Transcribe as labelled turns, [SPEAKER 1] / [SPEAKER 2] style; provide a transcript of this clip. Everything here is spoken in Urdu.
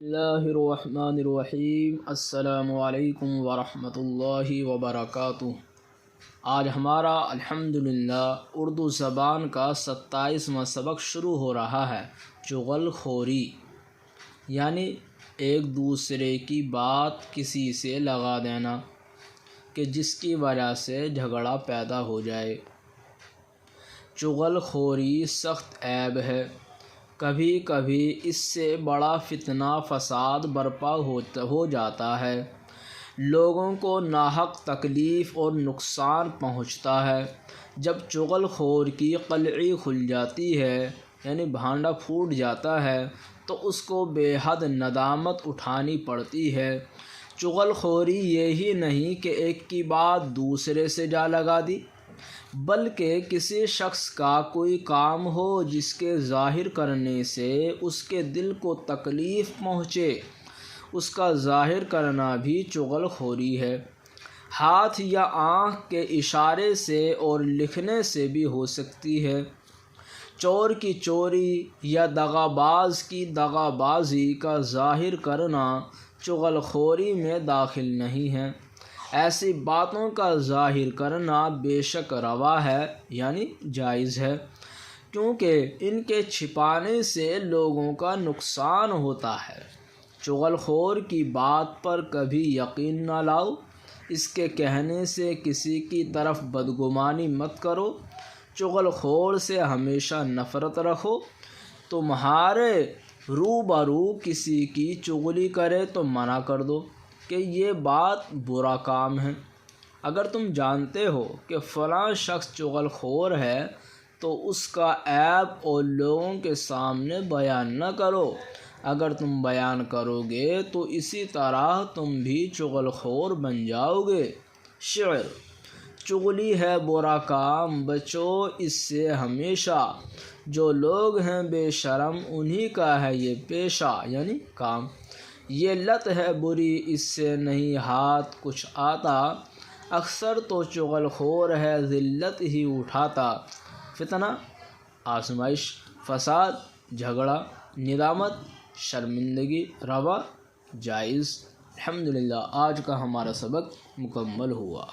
[SPEAKER 1] اللہ الرحمن الرحیم۔ السلام علیکم ورحمۃ اللہ وبرکاتہ۔ آج ہمارا الحمدللہ اردو زبان کا 27واں سبق شروع ہو رہا ہے۔ چغل خوری یعنی ایک دوسرے کی بات کسی سے لگا دینا کہ جس کی وجہ سے جھگڑا پیدا ہو جائے۔ چغل خوری سخت عیب ہے۔ کبھی کبھی اس سے بڑا فتنہ فساد برپا ہو جاتا ہے، لوگوں کو ناحق تکلیف اور نقصان پہنچتا ہے۔ جب چغل خور کی قلعی کھل جاتی ہے یعنی بھانڈا پھوٹ جاتا ہے تو اس کو بے حد ندامت اٹھانی پڑتی ہے۔ چغل خوری یہی نہیں کہ ایک کی بات دوسرے سے جا لگا دی، بلکہ کسی شخص کا کوئی کام ہو جس کے ظاہر کرنے سے اس کے دل کو تکلیف پہنچے، اس کا ظاہر کرنا بھی چغل خوری ہے۔ ہاتھ یا آنکھ کے اشارے سے اور لکھنے سے بھی ہو سکتی ہے۔ چور کی چوری یا دغا باز کی دغا بازی کا ظاہر کرنا چغل خوری میں داخل نہیں ہے۔ ایسی باتوں کا ظاہر کرنا بے شک روا ہے یعنی جائز ہے، کیونکہ ان کے چھپانے سے لوگوں کا نقصان ہوتا ہے۔ چغل خور کی بات پر کبھی یقین نہ لاؤ، اس کے کہنے سے کسی کی طرف بدگمانی مت کرو۔ چغل خور سے ہمیشہ نفرت رکھو۔ تمہارے روبرو کسی کی چغلی کرے تو منع کر دو کہ یہ بات برا کام ہے۔ اگر تم جانتے ہو کہ فلاں شخص چغل خور ہے تو اس کا عیب اور لوگوں کے سامنے بیان نہ کرو۔ اگر تم بیان کرو گے تو اسی طرح تم بھی چغل خور بن جاؤ گے۔ شعر: چغلی ہے برا کام بچو اس سے ہمیشہ، جو لوگ ہیں بے شرم انہی کا ہے یہ پیشہ یعنی کام۔ یہ لت ہے بری اس سے نہیں ہاتھ کچھ آتا، اکثر تو چغل خور ہے ذلت ہی اٹھاتا۔ فتنہ، آزمائش، فساد، جھگڑا، ندامت، شرمندگی روا، جائز۔ الحمدللہ آج کا ہمارا سبق مکمل ہوا۔